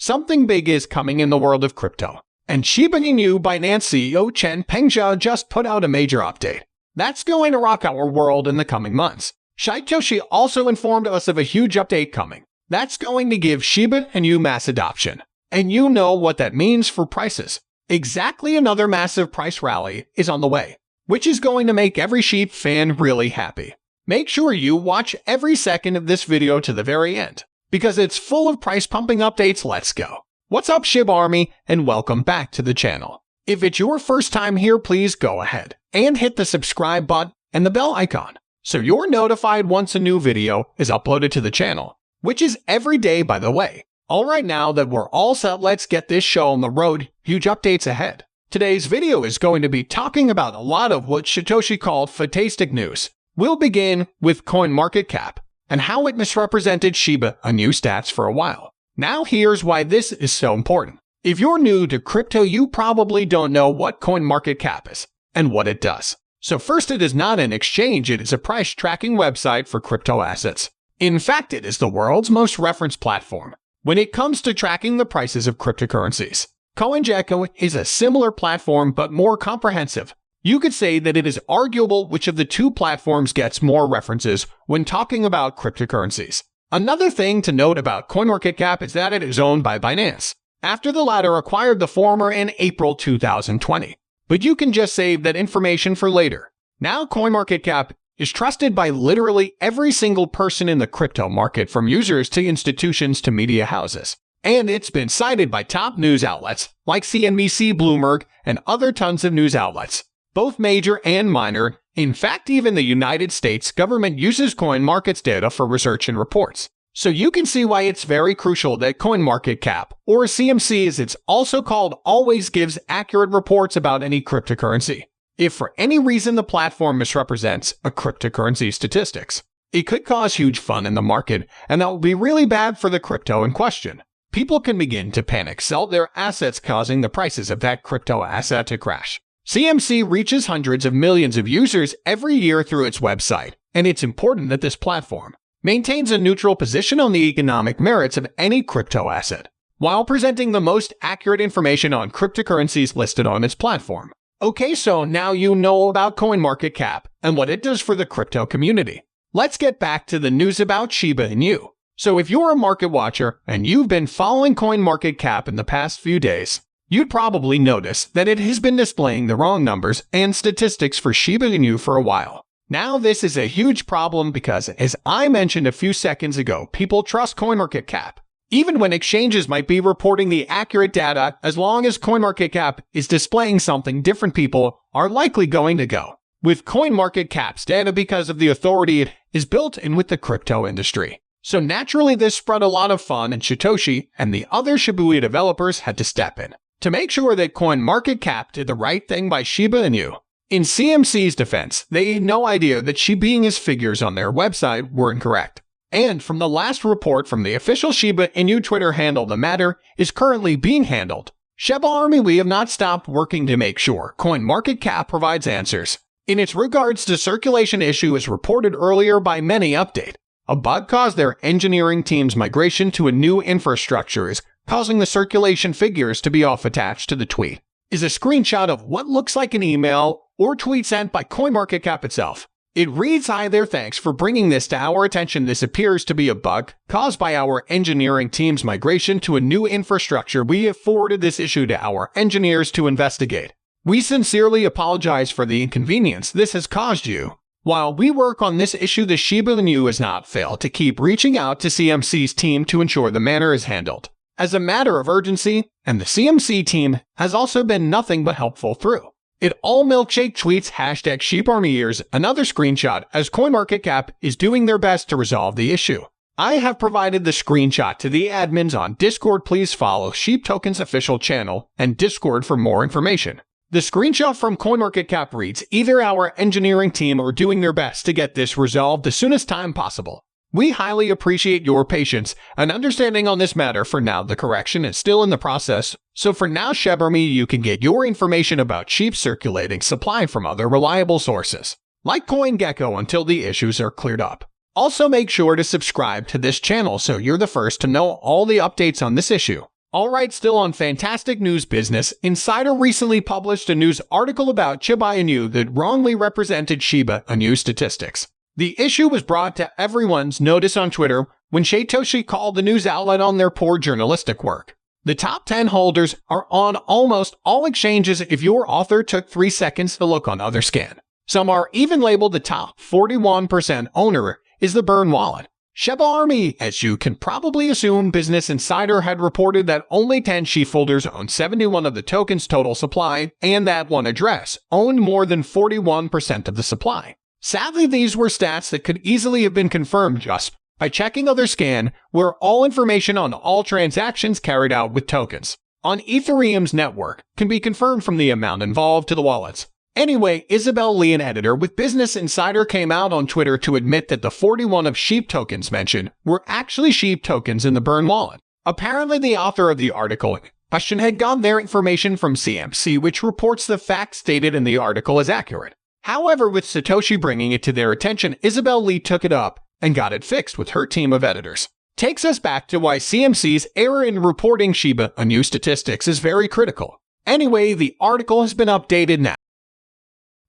something big is coming in the world of crypto. And Shiba Inu Binance CEO Chen Pengzhou just put out a major update. That's going to rock our world in the coming months. Satoshi also informed us of a huge update coming. That's going to give Shiba Inu mass adoption. And you know what that means for prices. Exactly, another massive price rally is on the way, which is going to make every Sheep fan really happy. Make sure you watch every second of this video to the very end, because it's full of price pumping updates. Let's go. What's up, Shib Army, and welcome back to the channel. If it's your first time here, please go ahead and hit the subscribe button and the bell icon, so you're notified once a new video is uploaded to the channel, which is every day, by the way. Alright, now that we're all set, let's get this show on the road. Huge updates ahead. Today's video is going to be talking about a lot of what Satoshi called fantastic news. We'll begin with CoinMarketCap and how it misrepresented Shiba Inu stats for a while. Now here's why this is so important. If you're new to crypto, you probably don't know what CoinMarketCap is and what it does. So first, it is not an exchange, it is a price tracking website for crypto assets. In fact, it is the world's most referenced platform when it comes to tracking the prices of cryptocurrencies. CoinGecko is a similar platform but more comprehensive. You could say that it is arguable which of the two platforms gets more references when talking about cryptocurrencies. Another thing to note about CoinMarketCap is that it is owned by Binance, after the latter acquired the former in April 2020. But you can just save that information for later. Now CoinMarketCap is trusted by literally every single person in the crypto market, from users to institutions to media houses. And it's been cited by top news outlets like CNBC, Bloomberg, and other tons of news outlets, both major and minor. In fact, even the United States government uses CoinMarket's data for research and reports. So you can see why it's very crucial that CoinMarketCap, or CMC as it's also called, always gives accurate reports about any cryptocurrency. If for any reason the platform misrepresents a cryptocurrency statistics, it could cause huge fun in the market, and that will be really bad for the crypto in question. People can begin to panic, sell their assets, causing the prices of that crypto asset to crash. CMC reaches hundreds of millions of users every year through its website, and it's important that this platform maintains a neutral position on the economic merits of any crypto asset, while presenting the most accurate information on cryptocurrencies listed on its platform. Okay, so now you know about CoinMarketCap and what it does for the crypto community. Let's get back to the news about Shiba Inu. So if you're a market watcher and you've been following CoinMarketCap in the past few days, you'd probably notice that it has been displaying the wrong numbers and statistics for Shiba Inu for a while. Now this is a huge problem because, as I mentioned a few seconds ago, people trust CoinMarketCap. Even when exchanges might be reporting the accurate data, as long as CoinMarketCap is displaying something different, people are likely going to go with CoinMarketCap's data because of the authority it is built in with the crypto industry. So naturally, this spread a lot of fun, and Satoshi and the other Shibuya developers had to step in to make sure that CoinMarketCap did the right thing by Shiba Inu. In CMC's defense, they had no idea that Shiba Inu's figures on their website were incorrect. And from the last report from the official Shiba Inu Twitter handle, the matter is currently being handled. Shiba Army, we have not stopped working to make sure CoinMarketCap provides answers. In its regards to circulation issue, as reported earlier by many update, a bug caused their engineering team's migration to a new infrastructure is causing the circulation figures to be off. Attached to the tweet is a screenshot of what looks like an email or tweet sent by CoinMarketCap itself. It reads, "Hi there, thanks for bringing this to our attention. This appears to be a bug caused by our engineering team's migration to a new infrastructure. We have forwarded this issue to our engineers to investigate. We sincerely apologize for the inconvenience this has caused you. While we work on this issue, the Shiba Inu has not failed to keep reaching out to CMC's team to ensure the matter is handled as a matter of urgency, and the CMC team has also been nothing but helpful through it all." Milkshake tweets #SheepArmyEars, another screenshot, as CoinMarketCap is doing their best to resolve the issue. I have provided the screenshot to the admins on Discord. Please follow shibatoken's official channel and Discord for more information. The screenshot from CoinMarketCap reads, "Either our engineering team are doing their best to get this resolved as soon as time possible. We highly appreciate your patience and understanding on this matter. For now, the correction is still in the process. So for now, Shebarmy, you can get your information about cheap circulating supply from other reliable sources, like CoinGecko, until the issues are cleared up. Also, make sure to subscribe to this channel so you're the first to know all the updates on this issue. Alright, still on fantastic news business, Insider recently published a news article about Shiba Inu that wrongly represented Shiba Inu statistics. The issue was brought to everyone's notice on Twitter when Satoshi called the news outlet on their poor journalistic work. The top 10 holders are on almost all exchanges if your author took 3 seconds to look on Otherscan. Some are even labeled the top 41% owner is the Burn wallet. Shiba Army, as you can probably assume, Business Insider had reported that only 10 sheaf holders own 71 of the token's total supply, and that one address owned more than 41% of the supply. Sadly, these were stats that could easily have been confirmed just by checking Otherscan, where all information on all transactions carried out with tokens on Ethereum's network can be confirmed from the amount involved to the wallets. Anyway, Isabel Lee, an editor with Business Insider, came out on Twitter to admit that the 41 of Shib tokens mentioned were actually Shib tokens in the Burn wallet. Apparently, the author of the article in question had gotten their information from CMC, which reports the facts stated in the article as accurate. However, with Satoshi bringing it to their attention, Isabel Lee took it up and got it fixed with her team of editors. Takes us back to why CMC's error in reporting Shiba Inu statistics is very critical. Anyway, the article has been updated now.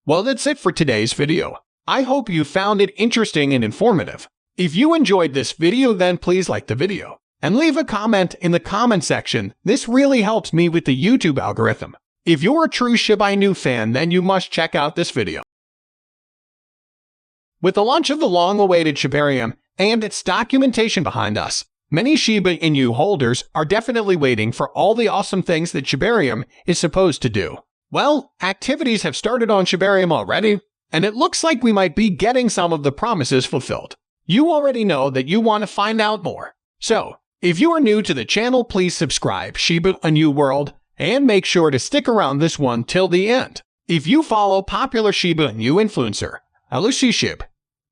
Well, that's it for today's video. I hope you found it interesting and informative. If you enjoyed this video, then please like the video and leave a comment in the comment section. This really helps me with the YouTube algorithm. If you're a true Shiba Inu fan, then you must check out this video. With the launch of the long-awaited Shibarium and its documentation behind us, many Shiba Inu holders are definitely waiting for all the awesome things that Shibarium is supposed to do. Well, activities have started on Shibarium already, and it looks like we might be getting some of the promises fulfilled. You already know that you want to find out more. So, if you are new to the channel, please subscribe Shiba Inu World and make sure to stick around this one till the end. If you follow popular Shiba Inu influencer, Shib,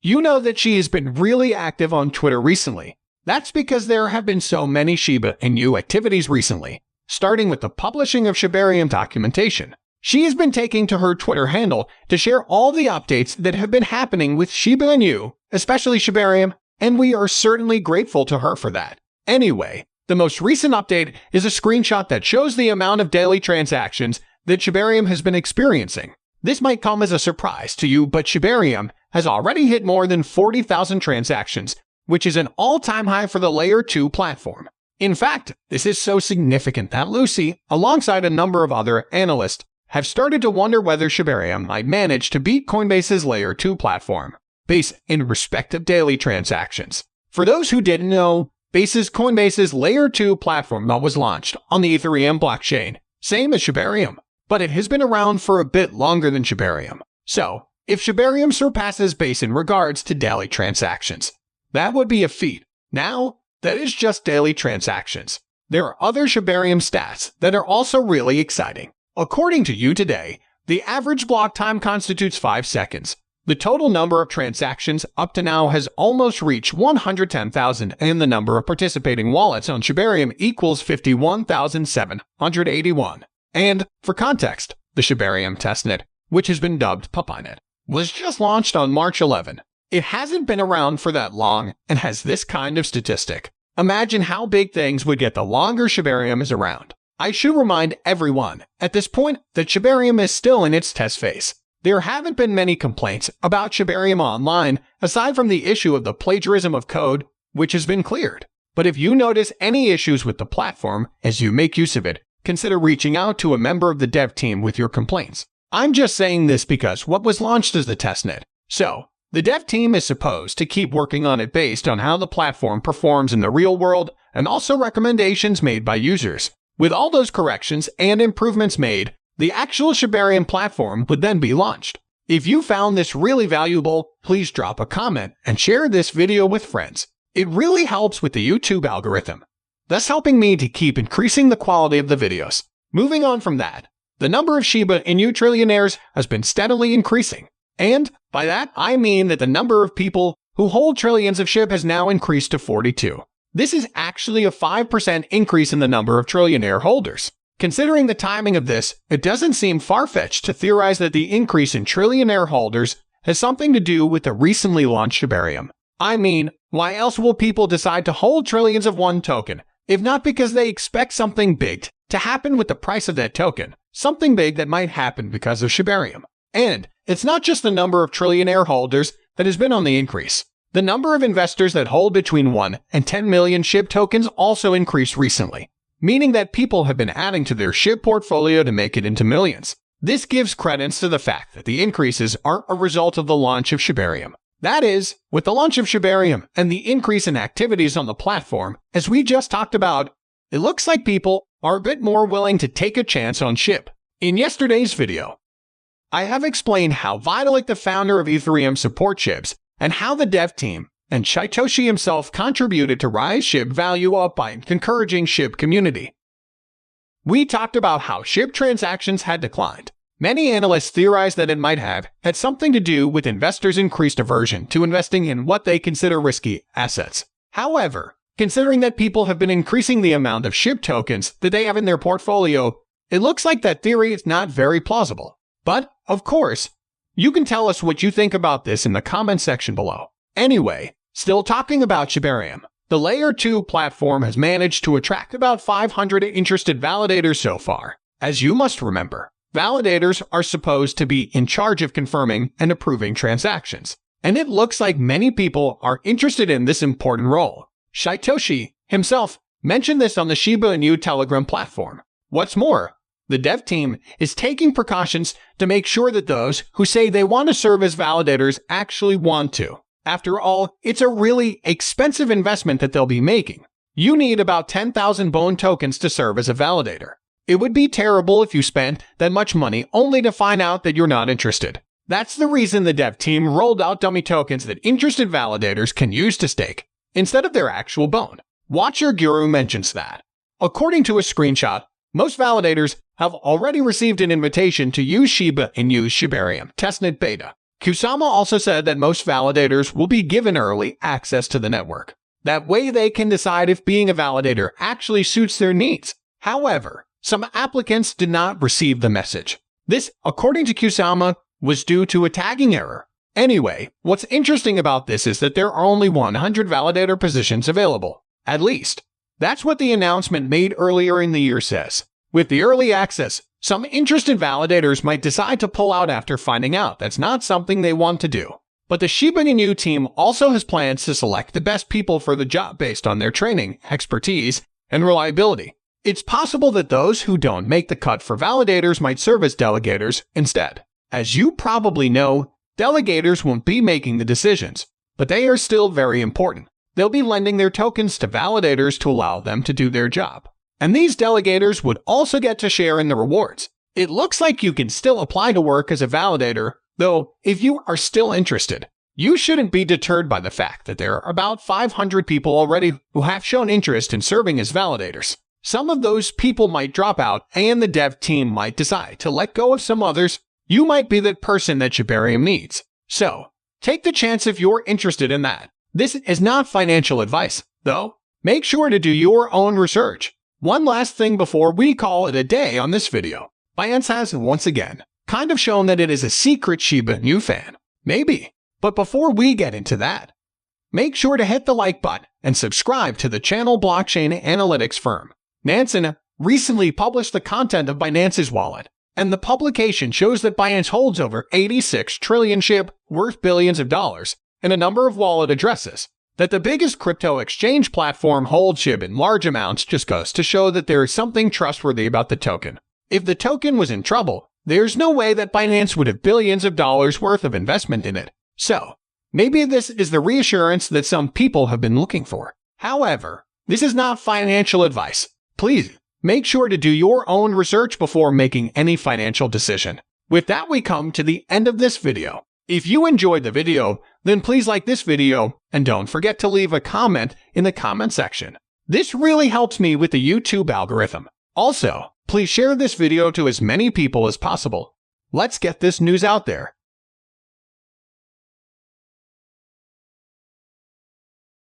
you know that she has been really active on Twitter recently. That's because there have been so many Shiba Inu activities recently, starting with the publishing of Shibarium documentation. She has been taking to her Twitter handle to share all the updates that have been happening with Shiba Inu, especially Shibarium, and we are certainly grateful to her for that. Anyway, the most recent update is a screenshot that shows the amount of daily transactions that Shibarium has been experiencing. This might come as a surprise to you, but Shibarium has already hit more than 40,000 transactions, which is an all-time high for the Layer 2 platform. In fact, this is so significant that Lucy, alongside a number of other analysts, have started to wonder whether Shibarium might manage to beat Coinbase's Layer 2 platform, Base, in respect of daily transactions. For those who didn't know, Coinbase's Layer 2 platform was launched on the Ethereum blockchain, same as Shibarium, but it has been around for a bit longer than Shibarium. So, if Shibarium surpasses Base in regards to daily transactions, that would be a feat. Now, that is just daily transactions. There are other Shibarium stats that are also really exciting. According to You Today, the average block time constitutes 5 seconds. The total number of transactions up to now has almost reached 110,000, and the number of participating wallets on Shibarium equals 51,781. And, for context, the Shibarium testnet, which has been dubbed Puppynet, was just launched on March 11. It hasn't been around for that long and has this kind of statistic. Imagine how big things would get the longer Shibarium is around. I should remind everyone at this point that Shibarium is still in its test phase. There haven't been many complaints about Shibarium online, aside from the issue of the plagiarism of code, which has been cleared. But if you notice any issues with the platform as you make use of it, consider reaching out to a member of the dev team with your complaints. I'm just saying this because what was launched as the testnet. So, the dev team is supposed to keep working on it based on how the platform performs in the real world and also recommendations made by users. With all those corrections and improvements made, the actual Shibarium platform would then be launched. If you found this really valuable, please drop a comment and share this video with friends. It really helps with the YouTube algorithm, thus helping me to keep increasing the quality of the videos. Moving on from that, the number of Shiba Inu trillionaires has been steadily increasing. And by that, I mean that the number of people who hold trillions of SHIB has now increased to 42. This is actually a 5% increase in the number of trillionaire holders. Considering the timing of this, it doesn't seem far-fetched to theorize that the increase in trillionaire holders has something to do with the recently launched Shibarium. I mean, why else will people decide to hold trillions of one token if not because they expect something big to happen with the price of that token, something big that might happen because of Shibarium. And it's not just the number of trillionaire holders that has been on the increase. The number of investors that hold between 1 and 10 million SHIB tokens also increased recently, meaning that people have been adding to their SHIB portfolio to make it into millions. This gives credence to the fact that the increases aren't a result of the launch of Shibarium. That is, with the launch of Shibarium and the increase in activities on the platform, as we just talked about, it looks like people are a bit more willing to take a chance on SHIB. In yesterday's video, I have explained how Vitalik, the founder of Ethereum, supports SHIBs, and how the dev team and Satoshi himself contributed to rise SHIB value up by encouraging SHIB community. We talked about how SHIB transactions had declined. Many analysts theorize that it might have had something to do with investors' increased aversion to investing in what they consider risky assets. However, considering that people have been increasing the amount of SHIB tokens that they have in their portfolio, it looks like that theory is not very plausible. But, of course, you can tell us what you think about this in the comment section below. Anyway, still talking about Shibarium, the Layer 2 platform has managed to attract about 500 interested validators so far. As you must remember, validators are supposed to be in charge of confirming and approving transactions, and it looks like many people are interested in this important role. Satoshi himself mentioned this on the Shiba Inu Telegram platform. What's more, the dev team is taking precautions to make sure that those who say they want to serve as validators actually want to. After all, it's a really expensive investment that they'll be making. You need about 10,000 bone tokens to serve as a validator. It would be terrible if you spent that much money only to find out that you're not interested. That's the reason the dev team rolled out dummy tokens that interested validators can use to stake, instead of their actual bone. Watch Your Guru mentions that. According to a screenshot, most validators have already received an invitation to use Shiba Inu's Shibarium testnet beta. Kusama also said that most validators will be given early access to the network. That way they can decide if being a validator actually suits their needs. However, some applicants did not receive the message. This, according to Kusama, was due to a tagging error. Anyway, what's interesting about this is that there are only 100 validator positions available, at least. That's what the announcement made earlier in the year says. With the early access, some interested validators might decide to pull out after finding out that's not something they want to do. But the Shiba Inu team also has plans to select the best people for the job based on their training, expertise, and reliability. It's possible that those who don't make the cut for validators might serve as delegators instead. As you probably know, delegators won't be making the decisions, but they are still very important. They'll be lending their tokens to validators to allow them to do their job. And these delegators would also get to share in the rewards. It looks like you can still apply to work as a validator, though if you are still interested, you shouldn't be deterred by the fact that there are about 500 people already who have shown interest in serving as validators. Some of those people might drop out and the dev team might decide to let go of some others. You might be that person that Shibarium needs. So, take the chance if you're interested in that. This is not financial advice, though. Make sure to do your own research. One last thing before we call it a day on this video. Binance has, once again, kind of shown that it is a secret Shiba Inu fan. Maybe. But before we get into that, make sure to hit the like button and subscribe to the channel blockchain analytics firm. Nansen recently published the content of Binance's wallet, and the publication shows that Binance holds over 86 trillion SHIB worth billions of dollars and a number of wallet addresses. That the biggest crypto exchange platform holds SHIB in large amounts just goes to show that there is something trustworthy about the token. If the token was in trouble, there's no way that Binance would have billions of dollars worth of investment in it. So, maybe this is the reassurance that some people have been looking for. However, this is not financial advice. Please, make sure to do your own research before making any financial decision. With that, we come to the end of this video. If you enjoyed the video, then please like this video and don't forget to leave a comment in the comment section. This really helps me with the YouTube algorithm. Also, please share this video to as many people as possible. Let's get this news out there.